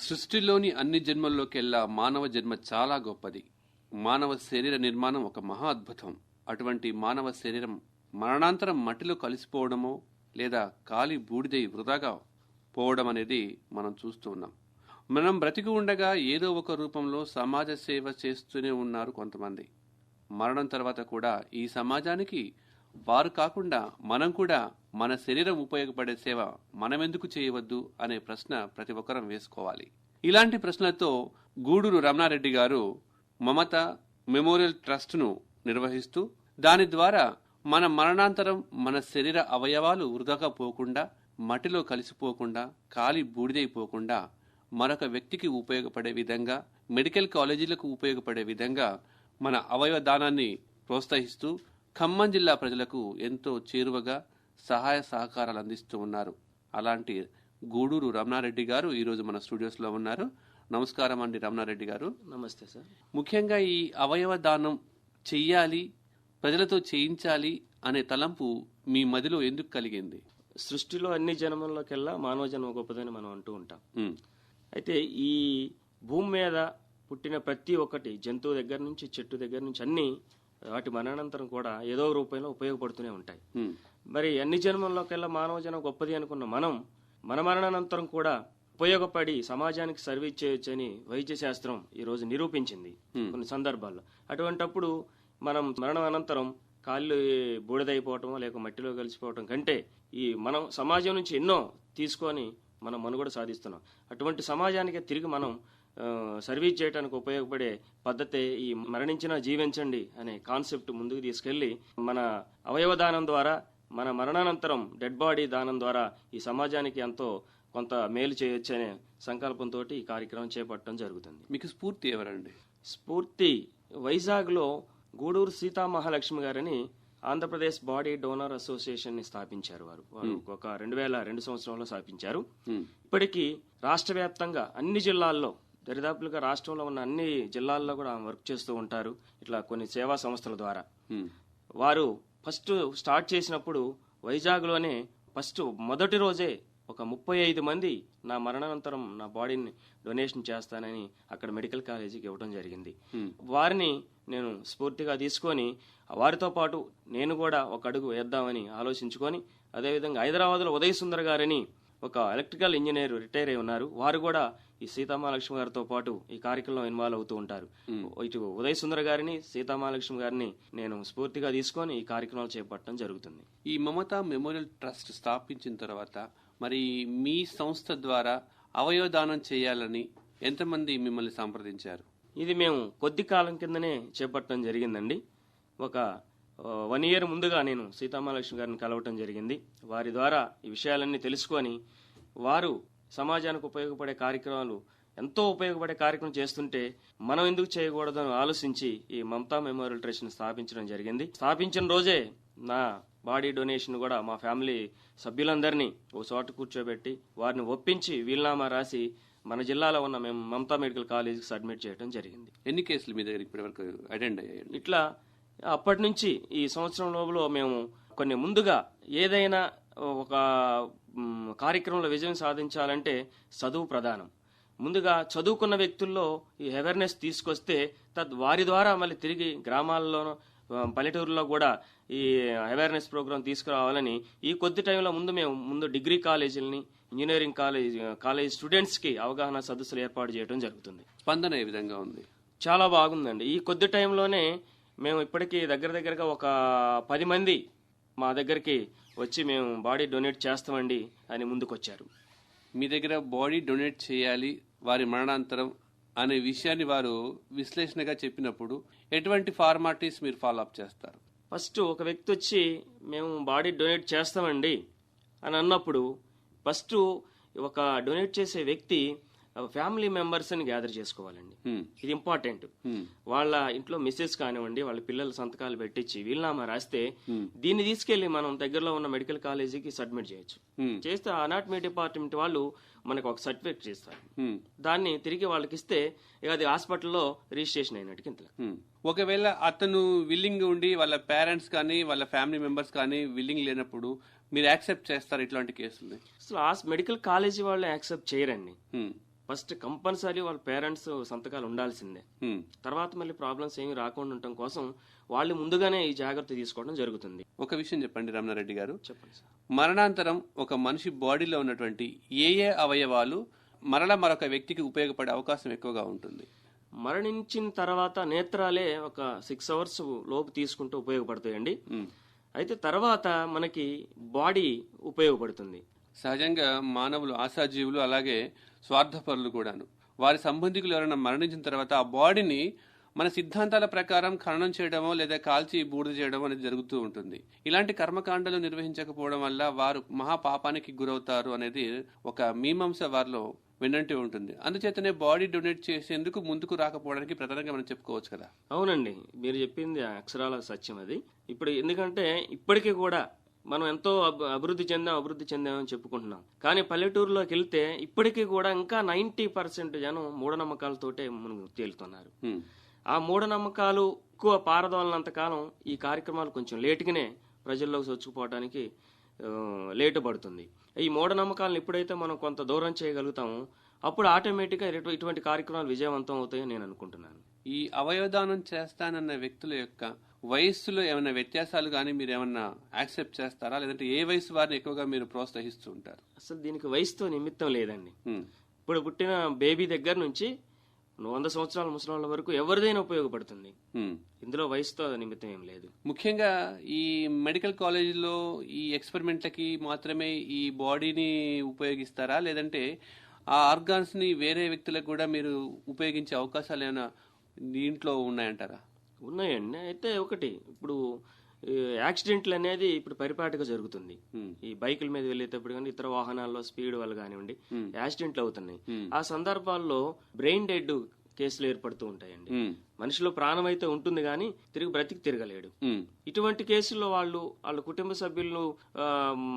సృష్టిలోని అన్ని జన్మల్లోకెల్లా మానవ జన్మ చాలా గొప్పది. మానవ శరీర నిర్మాణం ఒక మహా అద్భుతం. అటువంటి మానవ శరీరం మరణాంతరం మట్టిలో కలిసిపోవడమో లేదా కాలి బూడిదై వృధాగా పోవడం అనేది మనం చూస్తూ ఉన్నాం. మనం బ్రతికి ఉండగా ఏదో ఒక రూపంలో సమాజ సేవ చేస్తూనే ఉన్నారు కొంతమంది. మరణం తర్వాత కూడా ఈ సమాజానికి వారు కాకుండా మనం కూడా మన శరీరం ఉపయోగపడే సేవ మనమెందుకు చేయవద్దు అనే ప్రశ్న ప్రతి ఒక్కరం వేసుకోవాలి. ఇలాంటి ప్రశ్నలతో గూడూరు రమణారెడ్డి గారు మమత మెమోరియల్ ట్రస్ట్ను నిర్వహిస్తూ దాని ద్వారా మన మరణాంతరం మన శరీర అవయవాలు వృధాగా పోకుండా, మట్టిలో కలిసిపోకుండా, కాలి బూడిదైపోకుండా మరొక వ్యక్తికి ఉపయోగపడే విధంగా, మెడికల్ కాలేజీలకు ఉపయోగపడే విధంగా మన అవయవ దానాన్ని ప్రోత్సహిస్తూ ఖమ్మం జిల్లా ప్రజలకు ఎంతో చేరువగా సహాయ సహకారాలు అందిస్తూ ఉన్నారు. అలాంటి గూడూరు రమణారెడ్డి గారు ఈరోజు మన స్టూడియోస్లో ఉన్నారు. నమస్కారం అండి రమణారెడ్డి గారు. నమస్తే సార్. ముఖ్యంగా ఈ అవయవ దానం చెయ్యాలి, ప్రజలతో చేయించాలి అనే తలంపు మీ మదిలో ఎందుకు కలిగింది? సృష్టిలో అన్ని జన్మల్లోకెల్లా మానవ జన్మ గొప్పదని మనం అంటూ ఉంటాం. అయితే ఈ భూమి మీద పుట్టిన ప్రతి ఒక్కటి, జంతువు దగ్గర నుంచి చెట్టు దగ్గర నుంచి అన్ని వాటి మరణానంతరం కూడా ఏదో రూపంలో ఉపయోగపడుతూనే ఉంటాయి. మరి అన్ని జన్మల్లోకెల్లా మానవ జన్మ గొప్పది అనుకున్న మనం మన మరణానంతరం కూడా ఉపయోగపడి సమాజానికి సర్వీస్ చేయొచ్చని వైద్య శాస్త్రం ఈ రోజు నిరూపించింది కొన్ని సందర్భాల్లో. అటువంటప్పుడు మనం మరణం అనంతరం కాళ్ళు బూడిదైపోవటం లేక మట్టిలో కలిసిపోవటం కంటే ఈ మనం సమాజం నుంచి ఎన్నో తీసుకొని మనం మనుగడ సాధిస్తున్నాం. అటువంటి సమాజానికి తిరిగి మనం సర్వీస్ చేయడానికి ఉపయోగపడే పద్ధతే ఈ మరణించినా జీవించండి అనే కాన్సెప్ట్ ముందుకు తీసుకెళ్లి మన అవయవ దానం ద్వారా, మన మరణానంతరం డెడ్ బాడీ దానం ద్వారా ఈ సమాజానికి ఎంతో కొంత మేలు చేయొచ్చనే సంకల్పంతో ఈ కార్యక్రమం చేపట్టడం జరుగుతుంది. మీకు స్ఫూర్తి ఎవరండి? స్ఫూర్తి వైజాగ్లో గూడూరు సీతామహాలక్ష్మి గారని ఆంధ్రప్రదేశ్ బాడీ డోనర్ అసోసియేషన్ ని స్థాపించారు. వారు ఒక 2002 సంవత్సరంలో స్థాపించారు. ఇప్పటికీ రాష్ట్ర వ్యాప్తంగా అన్ని జిల్లాల్లో, దరిదాపులుగా రాష్ట్రంలో ఉన్న అన్ని జిల్లాల్లో కూడా వర్క్ చేస్తూ ఉంటారు. ఇట్లా కొన్ని సేవా సంస్థల ద్వారా. వారు ఫస్ట్ స్టార్ట్ చేసినప్పుడు వైజాగ్లోనే మొదటి రోజే ఒక 35 మంది నా మరణానంతరం నా బాడీని డొనేషన్ చేస్తానని అక్కడ మెడికల్ కాలేజీకి ఇవ్వడం జరిగింది. వారిని నేను స్ఫూర్తిగా తీసుకొని వారితో పాటు నేను కూడా ఒక అడుగు వేద్దామని ఆలోచించుకొని, అదేవిధంగా హైదరాబాద్లో ఉదయ్ సుందర్ గారని ఒక ఎలక్ట్రికల్ ఇంజనీర్ రిటైర్ అయి ఉన్నారు. వారు కూడా ఈ సీతామహాలక్ష్మి గారితో పాటు ఈ కార్యక్రమంలో ఇన్వాల్వ్ అవుతూ ఉంటారు. ఇటు ఉదయ్ సుందర్ గారిని, సీతామహాలక్ష్మి గారిని నేను స్ఫూర్తిగా తీసుకొని ఈ కార్యక్రమాలు చేపట్టడం జరుగుతుంది. ఈ మమత మెమోరియల్ ట్రస్ట్ స్థాపించిన తర్వాత మరి మీ సంస్థ ద్వారా అవయవ దానం చేయాలని ఎంతమంది మిమ్మల్ని సంప్రదించారు? ఇది మేము కొద్ది కాలం కిందనే చేపట్టడం జరిగిందండి. ఒక 1 year ముందుగా నేను సీతామహాలక్ష్మి గారిని కలవటం జరిగింది. వారి ద్వారా ఈ విషయాలన్నీ తెలుసుకొని వారు సమాజానికి ఉపయోగపడే కార్యక్రమాలు, ఎంతో ఉపయోగపడే కార్యక్రమం చేస్తుంటే మనం ఎందుకు చేయకూడదని ఆలోచించి ఈ మమతా మెమోరియల్ ట్రస్ట్ ని స్థాపించడం జరిగింది. స్థాపించిన రోజే నా బాడీ డొనేషన్ కూడా మా ఫ్యామిలీ సభ్యులందరినీ ఓ చోట కూర్చోబెట్టి వారిని ఒప్పించి వీలునామా రాసి మన జిల్లాలో ఉన్న మేము మమతా మెడికల్ కాలేజీకి సబ్మిట్ చేయడం జరిగింది. ఎన్ని కేసులు మీ దగ్గర ఇప్పటి వరకు అటెండ్ అయ్యాయి? ఇట్లా అప్పటి నుంచి ఈ సంవత్సరం లోపల మేము కొన్ని ముందుగా ఏదైనా ఒక కార్యక్రమంలో విజయం సాధించాలంటే చదువు ప్రధానం. ముందుగా చదువుకున్న వ్యక్తుల్లో ఈ అవేర్నెస్ తీసుకొస్తే వారి ద్వారా మళ్ళీ తిరిగి గ్రామాల్లోనూ పల్లెటూరులో కూడా ఈ అవేర్నెస్ ప్రోగ్రామ్ తీసుకురావాలని ఈ కొద్ది టైంలో ముందు డిగ్రీ కాలేజీలని, ఇంజనీరింగ్ కాలేజ్ స్టూడెంట్స్ కి అవగాహన సదస్సులు ఏర్పాటు చేయడం జరుగుతుంది. స్పందన ఏ విధంగా ఉంది? చాలా బాగుందండి. ఈ కొద్ది టైంలోనే మేము ఇప్పటికీ దగ్గరగా ఒక 10 మంది మా దగ్గరికి వచ్చి మేము బాడీ డొనేట్ చేస్తామండి అని ముందుకొచ్చారు. మీ దగ్గర బాడీ డొనేట్ చేయాలి వారి మరణాంతరం అనే విషయాన్ని వారు విశ్లేషణగా చెప్పినప్పుడు ఎటువంటి ఫార్మాలిటీస్ మీరు ఫాలో అప్ చేస్తారు? ఫస్ట్ ఒక వ్యక్తి వచ్చి మేము బాడీ డొనేట్ చేస్తామండి అని అన్నప్పుడు ఫస్ట్ ఒక డొనేట్ చేసే వ్యక్తి ఫ్యామిలీ మెంబర్స్ ని గ్యాదర్ చేసుకోవాలండి. ఇది ఇంపార్టెంట్. వాళ్ళ ఇంట్లో మిస్సెస్ కానివ్వండి, వాళ్ళ పిల్లల సంతకాలు పెట్టించి వీలునామా రాస్తే దీన్ని తీసుకెళ్లి మనం దగ్గరలో ఉన్న మెడికల్ కాలేజీకి సబ్మిట్ చేయొచ్చు. చేస్తే అనాటమీ డిపార్ట్మెంట్ వాళ్ళు మనకు ఒక సర్టిఫికేట్ చేస్తారు. దాన్ని తిరిగి వాళ్ళకి ఇస్తే అది హాస్పిటల్లో రిజిస్ట్రేషన్ అయినట్టుగా ఇంత. ఒకవేళ అతను విల్లింగ్ ఉండి వాళ్ళ పేరెంట్స్ కానీ వాళ్ళ ఫ్యామిలీ మెంబర్స్ కానీ విల్లింగ్ లేనప్పుడు మీరు యాక్సెప్ట్ చేస్తారు ఇట్లాంటి కేసులు? అసలు మెడికల్ కాలేజీ వాళ్ళు యాక్సెప్ట్ చేయరండి. ఫస్ట్ కంపల్సరీ వాళ్ళ పేరెంట్స్ సంతకాలు ఉండాల్సిందే. ఉమ్. తర్వాత మళ్ళీ ప్రాబ్లమ్స్ ఏమి రాకుండా ఉండటం కోసం వాళ్ళు ముందుగానే ఈ జాగ్రత్త తీసుకోవడం జరుగుతుంది. ఒక విషయం చెప్పండి రమణారెడ్డి గారు, చెప్పండి సార్. మరణాంతరం ఒక మనిషి బాడీలో ఉన్నటువంటి ఏ ఏ అవయవాలు మరలా మరొక వ్యక్తికి ఉపయోగపడే అవకాశం ఎక్కువగా ఉంటుంది? మరణించిన తర్వాత నేత్రాలే ఒక 6 hours లోపు తీసుకుంటూ ఉపయోగపడతాయండి. అయితే తర్వాత మనకి బాడీ ఉపయోగపడుతుంది. సహజంగా మానవులు ఆశాజీవులు, అలాగే స్వార్థపరులు కూడాను. వారి సంబంధికులు ఎవరైనా మరణించిన తర్వాత ఆ బాడీని మన సిద్ధాంతాల ప్రకారం ఖననం చేయడమో లేదా కాల్చి బూడిద చేయడమో అనేది జరుగుతూ ఉంటుంది. ఇలాంటి కర్మకాండలు నిర్వహించకపోవడం వల్ల వారు మహాపాపానికి గురవుతారు అనేది ఒక మీమాంస వారిలో వెన్నంటి ఉంటుంది. అందుచేతనే బాడీ డొనేట్ చేసేందుకు ముందుకు రాకపోవడానికి ప్రధానంగా మనం చెప్పుకోవచ్చు కదా. అవునండి, మీరు చెప్పింది అక్షరాల సత్యం అది. ఇప్పుడు ఎందుకంటే ఇప్పటికీ కూడా మనం ఎంతో అభివృద్ధి చెందామని చెప్పుకుంటున్నాం. కానీ పల్లెటూరులోకి వెళ్తే ఇప్పటికీ కూడా ఇంకా 90% జనం మూఢనమ్మకాలతోటే మనం తేలుతున్నారు. ఆ మూఢనమ్మకాలు ఎక్కువ పారదోలనంత కాలం ఈ కార్యక్రమాలు కొంచెం లేటుగానే ప్రజల్లోకి చొచ్చుకుపోవడానికి లేటు పడుతుంది. ఈ మూఢనమ్మకాలను ఎప్పుడైతే మనం కొంత దూరం చేయగలుగుతామో అప్పుడు ఆటోమేటిక్గా ఇటువంటి కార్యక్రమాలు విజయవంతం అవుతాయని నేను అనుకుంటున్నాను. ఈ అవయవదానం చేస్తానన్న వ్యక్తుల యొక్క వయస్సులో ఏమైనా వ్యత్యాసాలు కానీ మీరు ఏమన్నా యాక్సెప్ట్ చేస్తారా, లేదంటే ఏ వయసు వారిని ఎక్కువగా మీరు ప్రోత్సహిస్తూ ఉంటారు? అసలు దీనికి వయసుతో నిమిత్తం లేదండి. ఇప్పుడు పుట్టిన బేబీ దగ్గర నుంచి 100 సంవత్సరాల ముసలాళ్ళ వరకు ఎవరిదైనా ఉపయోగపడుతుంది. ఇందులో వయసుతో నిమిత్తం ఏం లేదు. ముఖ్యంగా ఈ మెడికల్ కాలేజీలో ఈ ఎక్స్పెరిమెంట్లకి మాత్రమే ఈ బాడీని ఉపయోగిస్తారా, లేదంటే ఆ ఆర్గాన్స్ ని వేరే వ్యక్తులకు కూడా మీరు ఉపయోగించే అవకాశాలు ఏమైనా దీంట్లో ఉన్నాయంటారా? ఉన్నాయండి. అయితే ఒకటి, ఇప్పుడు యాక్సిడెంట్లు అనేది ఇప్పుడు పరిపాటిగా జరుగుతుంది. ఈ బైకుల మీద వెళ్ళేటప్పుడు కానీ ఇతర వాహనాల్లో స్పీడ్ వల్ల కానివ్వండి యాక్సిడెంట్లు అవుతున్నాయి. ఆ సందర్భాల్లో బ్రెయిన్ డెడ్ కేసులు ఏర్పడుతూ ఉంటాయండి. మనిషిలో ప్రాణం అయితే ఉంటుంది కానీ బ్రతికి తిరగలేడు. ఇటువంటి కేసుల్లో వాళ్ళ కుటుంబ సభ్యులను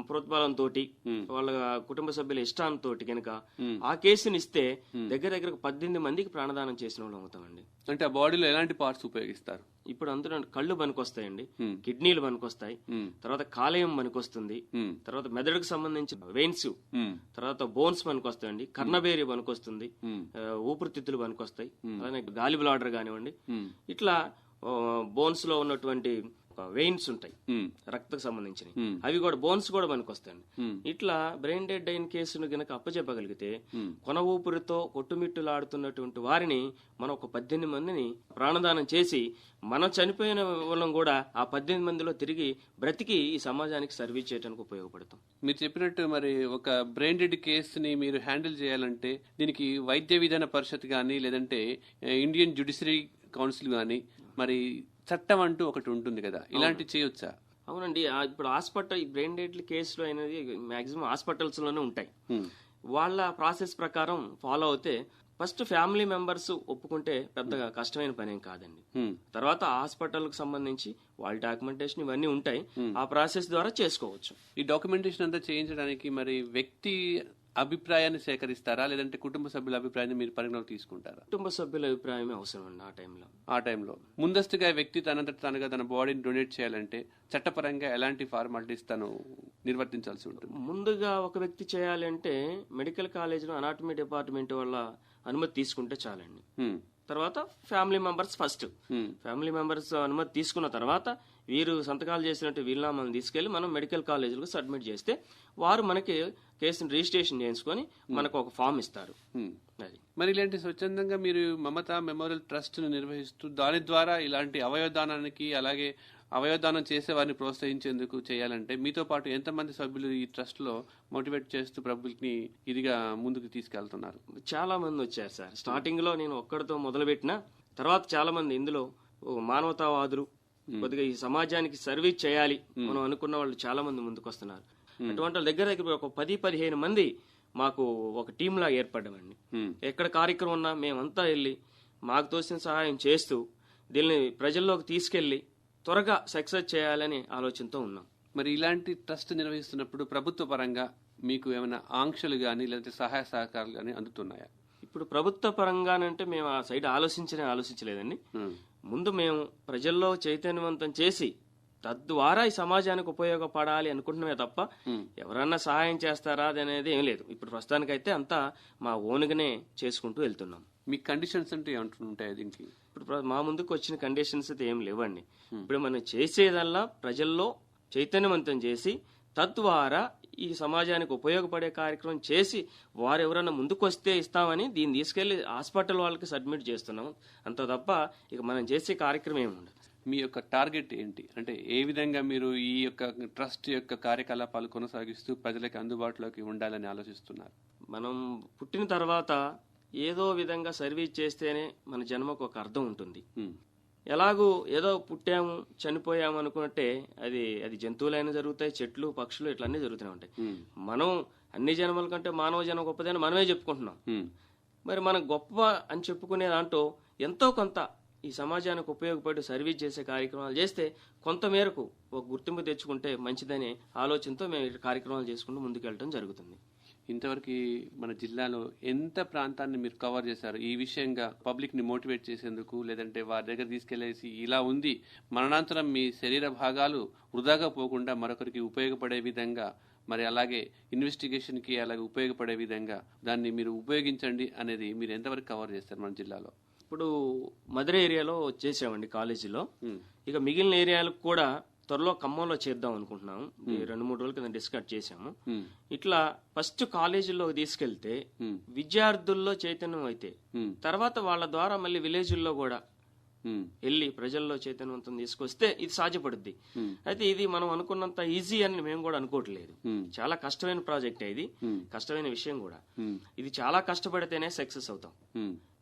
ప్రోత్బలంతో, వాళ్ళ కుటుంబ సభ్యుల ఇష్టాంతో కనుక ఆ కేసుని ఇస్తే దగ్గర 18 మందికి ప్రాణదానం చేసిన వాళ్ళు అవుతామండి. అంటే ఆ బాడీలో ఎలాంటి పార్ట్స్ ఉపయోగిస్తారు? ఇప్పుడు అందులో కళ్ళు పనికొస్తాయండి, కిడ్నీలు పనికొస్తాయి, తర్వాత కాలేయం పనికొస్తుంది, తర్వాత మెదడుకు సంబంధించిన వెయిన్స్, తర్వాత బోన్స్ పనికొస్తాయండి, కర్ణబేరి పనికొస్తుంది, ఊపిరితిత్తులు పనికొస్తాయి, అలానే గాలి బ్లాడర్ కానివ్వండి, ఇట్లా బోన్స్ లో ఉన్నటువంటి వెయిన్స్ ఉంటాయి రక్తకు సంబంధించినవి, అవి కూడా బోన్స్ కూడా పనికొస్తాయండి. ఇట్లా బ్రెయిన్ డెడ్ అయిన కేసును గనక అప్పచెప్పగలిగితే కొన ఊపిరితో కొట్టుమిట్టులాడుతున్నటువంటి వారిని మనం ఒక 18 మందిని ప్రాణదానం చేసి మనం చనిపోయిన వాళ్ళం కూడా ఆ 18 మందిలో తిరిగి బ్రతికి ఈ సమాజానికి సర్వీస్ చేయడానికి ఉపయోగపడతాం. మీరు చెప్పినట్టు మరి ఒక బ్రెయిన్ డెడ్ కేసుని మీరు హ్యాండిల్ చేయాలంటే దీనికి వైద్య విధాన పరిషత్ కానీ, లేదంటే ఇండియన్ జ్యుడిషియరీ కౌన్సిల్ కానీ, మరి చట్టం అంటూ ఒకటి ఉంటుంది కదా, ఇలాంటి చేయొచ్చా? అవునండి. ఇప్పుడు హాస్పిటల్ బ్రెయిన్ డెడ్ కేసులు అనేది మాక్సిమం హాస్పిటల్స్ లోనే ఉంటాయి. వాళ్ళ ప్రాసెస్ ప్రకారం ఫాలో అవుతే ఫస్ట్ ఫ్యామిలీ మెంబర్స్ ఒప్పుకుంటే పెద్దగా కష్టమైన పనేం కాదండి. తర్వాత హాస్పిటల్ కు సంబంధించి వాళ్ళ డాక్యుమెంటేషన్ ఇవన్నీ ఉంటాయి, ఆ ప్రాసెస్ ద్వారా చేసుకోవచ్చు. ఈ డాక్యుమెంటేషన్ అంతా చేయించడానికి మరి వ్యక్తి అభిప్రాయాన్ని సేకరిస్తారా, లేదంటే కుటుంబ సభ్యుల అభిప్రాయాన్ని మీరు పరిగణలోకి తీసుకుంటారా? కుటుంబ సభ్యుల అభిప్రాయమే అవసరం అండి ఆ టైంలో. ముందస్తుగా వ్యక్తి తనగా తన బాడీని డొనేట్ చేయాలంటే చట్టపరంగా ఎలాంటి ఫార్మాలిటీస్ తను నిర్వర్తించాల్సి ఉంటుంది? ముందుగా ఒక వ్యక్తి చేయాలి అంటే మెడికల్ కాలేజీలో అనాటమీ డిపార్ట్మెంట్ వల్ల అనుమతి తీసుకుంటే చాలండి. తర్వాత ఫ్యామిలీ మెంబర్స్ అనుమతి తీసుకున్న తర్వాత వీరు సంతకాలు చేసినట్టు వీలునామాలను తీసుకెళ్లి మనం మెడికల్ కాలేజీలకు సబ్మిట్ చేస్తే వారు మనకి కేసును రిజిస్ట్రేషన్ చేయించుకొని మనకు ఒక ఫామ్ ఇస్తారు. మరి ఇలాంటి స్వచ్ఛందంగా మీరు మమతా మెమోరియల్ ట్రస్ట్ ను నిర్వహిస్తూ దాని ద్వారా ఇలాంటి అవయవదానానికి, అలాగే అవయవదానం చేసే వారిని ప్రోత్సహించేందుకు చేయాలంటే మీతో పాటు ఎంతమంది సభ్యులు ఈ ట్రస్ట్ లో మోటివేట్ చేస్తూ ప్రభుత్వని ఇదిగా ముందుకు తీసుకెళ్తున్నారు? చాలా మంది వచ్చారు సార్. స్టార్టింగ్ లో నేను ఒక్కడితో మొదలుపెట్టిన తర్వాత చాలా మంది ఇందులో మానవతావాదులు, కొద్దిగా ఈ సమాజానికి సర్వీస్ చేయాలి మనం అనుకున్న వాళ్ళు చాలా మంది ముందుకు వస్తున్నారు. అటువంటి వాళ్ళ దగ్గర ఒక 10-15 మంది మాకు ఒక టీమ్ లాగా ఏర్పడ్డామండి. ఎక్కడ కార్యక్రమం ఉన్నా మేమంతా వెళ్ళి మాకు తోసిన సహాయం చేస్తూ దీన్ని ప్రజల్లోకి తీసుకెళ్లి త్వరగా సక్సెస్ చేయాలని ఆలోచనతో ఉన్నాం. మరి ఇలాంటి ట్రస్ట్ నిర్వహిస్తున్నప్పుడు ప్రభుత్వ పరంగా మీకు ఏమైనా ఆంక్షలు గానీ లేదంటే సహాయ సహకారాలు గానీ అందుతున్నాయా? ఇప్పుడు ప్రభుత్వ పరంగానంటే మేము ఆ సైడ్ ఆలోచించలేదండి. ముందు మేము ప్రజల్లో చైతన్యవంతం చేసి తద్వారా ఈ సమాజానికి ఉపయోగపడాలి అనుకుంటున్నామే తప్ప ఎవరన్నా సహాయం చేస్తారా అది అనేది ఏం లేదు. ఇప్పుడు ప్రస్తుతానికైతే అంతా మా ఓన్గానే చేసుకుంటూ వెళ్తున్నాం. మీ కండిషన్స్ అంటే ఏమంటుంటాయి దీనికి? ఇప్పుడు మా ముందుకు వచ్చిన కండిషన్స్ అయితే ఏం లేవండి. ఇప్పుడు మనం చేసేదల్లా ప్రజల్లో చైతన్యవంతం చేసి తద్వారా ఈ సమాజానికి ఉపయోగపడే కార్యక్రమం చేసి వారు ఎవరైనా ముందుకు వస్తే ఇస్తామని దీన్ని తీసుకెళ్లి హాస్పిటల్ వాళ్ళకి సబ్మిట్ చేస్తున్నాం. అంత తప్ప ఇక మనం చేసే కార్యక్రమం ఏమి ఉండదు. మీ యొక్క టార్గెట్ ఏంటి? అంటే ఏ విధంగా మీరు ఈ యొక్క ట్రస్ట్ యొక్క కార్యకలాపాలు కొనసాగిస్తూ ప్రజలకు అందుబాటులోకి ఉండాలని ఆలోచిస్తున్నారు? మనం పుట్టిన తర్వాత ఏదో విధంగా సర్వీస్ చేస్తేనే మన జన్మకు ఒక అర్థం ఉంటుంది. ఎలాగూ ఏదో పుట్టాము చనిపోయాము అనుకున్నట్టే అది జంతువులైనా జరుగుతాయి, చెట్లు పక్షులు ఇట్లా అన్నీ జరుగుతూనే ఉంటాయి. మనం అన్ని జన్మల కంటే మానవ జన్మ గొప్పదని మనమే చెప్పుకుంటున్నాం. మరి మనం గొప్ప అని చెప్పుకునే దాంట్లో ఎంతో కొంత ఈ సమాజానికి ఉపయోగపడి సర్వీస్ చేసే కార్యక్రమాలు చేస్తే కొంత మేరకు ఒక గుర్తింపు తెచ్చుకుంటే మంచిదనే ఆలోచనతో మేము ఈ కార్యక్రమాలు చేసుకుంటూ ముందుకెళ్ళడం జరుగుతుంది. ఇంతవరకు మన జిల్లాలో ఎంత ప్రాంతాన్ని మీరు కవర్ చేశారు ఈ విషయంగా పబ్లిక్ ని మోటివేట్ చేసేందుకు, లేదంటే వారి దగ్గర తీసుకెళ్లేసి ఇలా ఉంది మరణాంతరం మీ శరీర భాగాలు వృధాగా పోకుండా మరొకరికి ఉపయోగపడే విధంగా, మరి అలాగే ఇన్వెస్టిగేషన్ కి అలాగే ఉపయోగపడే విధంగా దాన్ని మీరు ఉపయోగించండి అనేది మీరు ఎంతవరకు కవర్ చేస్తారు మన జిల్లాలో? ఇప్పుడు మధుర ఏరియాలో చేసామండి కాలేజీలో. ఇక మిగిలిన ఏరియాలకు కూడా త్వరలో ఖమ్మంలో చేద్దాం అనుకుంటున్నాము. 2-3 రోజుల కింద డిస్కస్ చేశాము. ఇట్లా ఫస్ట్ కాలేజీలో తీసుకెళ్తే విద్యార్థుల్లో చైతన్యం అయితే తర్వాత వాళ్ళ ద్వారా మళ్ళీ విలేజ్ల్లో కూడా వెళ్ళి ప్రజల్లో చైతన్యవంతం తీసుకొస్తే ఇది సాధ్యపడుద్ది. అయితే ఇది మనం అనుకున్నంత ఈజీ అని మేము కూడా అనుకోవట్లేదు. చాలా కష్టమైన ప్రాజెక్ట్ ఇది, కష్టమైన విషయం కూడా. ఇది చాలా కష్టపడితేనే సక్సెస్ అవుతాం.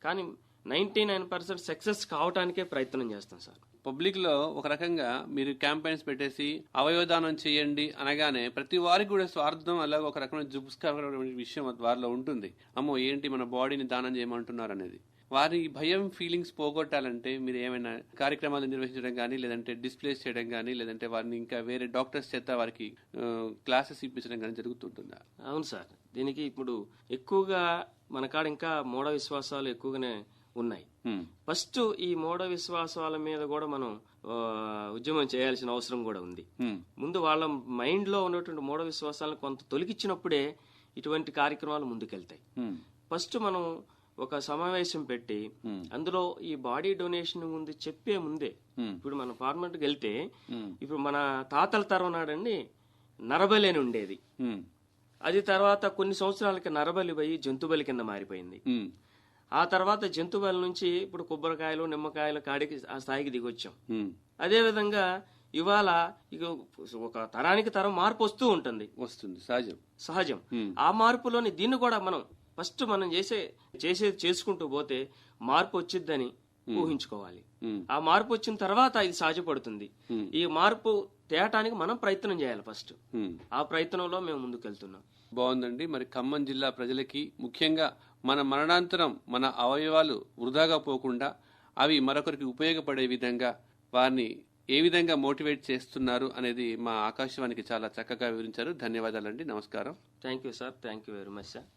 కానీ 99% సక్సెస్ కావటానికే ప్రయత్నం చేస్తాం సార్. పబ్లిక్ లో ఒక రకంగా మీరు క్యాంపెయిన్స్ పెట్టేసి అవయవదానం చేయండి అనగానే ప్రతి వారికి కూడా స్వార్థం అలాగే ఒక రకమైన జుగుప్సాకరమైన విషయం వారిలో ఉంటుంది. అమ్మో ఏంటి మన బాడీని దానం చేయమంటున్నారు అనేది. వారి భయం ఫీలింగ్స్ పోగొట్టాలంటే మీరు ఏమైనా కార్యక్రమాలు నిర్వహించడం కానీ, లేదంటే డిస్ప్లేస్ చేయడం కానీ, లేదంటే వారిని ఇంకా వేరే డాక్టర్స్ చేత వారికి క్లాసెస్ ఇప్పించడం కానీ జరుగుతుంటుందా? అవును సార్. దీనికి ఇప్పుడు ఎక్కువగా మన కాడ ఇంకా మూఢ విశ్వాసాలు ఎక్కువగానే ఉన్నాయి. ఫస్ట్ ఈ మూఢ విశ్వాసాల మీద కూడా మనం ఉద్యమం చేయాల్సిన అవసరం కూడా ఉంది. ముందు వాళ్ళ మైండ్ లో ఉన్నటువంటి మూఢ విశ్వాసాలను కొంత తొలగించినప్పుడే ఇటువంటి కార్యక్రమాలు ముందుకెళ్తాయి. ఫస్ట్ మనం ఒక సమావేశం పెట్టి అందులో ఈ బాడీ డొనేషన్ ముందు చెప్పే ముందే, ఇప్పుడు మన పార్లమెంట్ కి వెళ్తే ఇప్పుడు మన తాతల తరం నాడండి నరబలి అని ఉండేది. అది తర్వాత కొన్ని సంవత్సరాలకి నరబలి పోయి జంతుబలి కింద మారిపోయింది. ఆ తర్వాత జంతుబలి నుంచి ఇప్పుడు కొబ్బరికాయలు నిమ్మకాయల కాడికి ఆ స్థాయికి దిగొచ్చాం. అదే విధంగా ఇవాళ ఇక ఒక తరానికి తరం మార్పు వస్తూ ఉంటుంది, వస్తుంది, సహజం. ఆ మార్పులోని దీన్ని కూడా మనం ఫస్ట్ మనం చేసేది చేసుకుంటూ పోతే మార్పు వచ్చిద్దని ఊహించుకోవాలి. ఆ మార్పు వచ్చిన తర్వాత ఇది సాధ్యపడుతుంది. ఈ మార్పు తేటానికి మనం ప్రయత్నం చేయాలి ఫస్ట్. ఆ ప్రయత్నంలో మేము ముందుకెళ్తున్నాం. బాగుందండి. మరి ఖమ్మం జిల్లా ప్రజలకి ముఖ్యంగా మన మరణాంతరం మన అవయవాలు వృధాగా పోకుండా అవి మరొకరికి ఉపయోగపడే విధంగా వారిని ఏ విధంగా మోటివేట్ చేస్తున్నారు అనేది మా ఆకాశవాణికి చాలా చక్కగా వివరించారు. ధన్యవాదాలండి. నమస్కారం. Thank you sir. Thank you very much sir.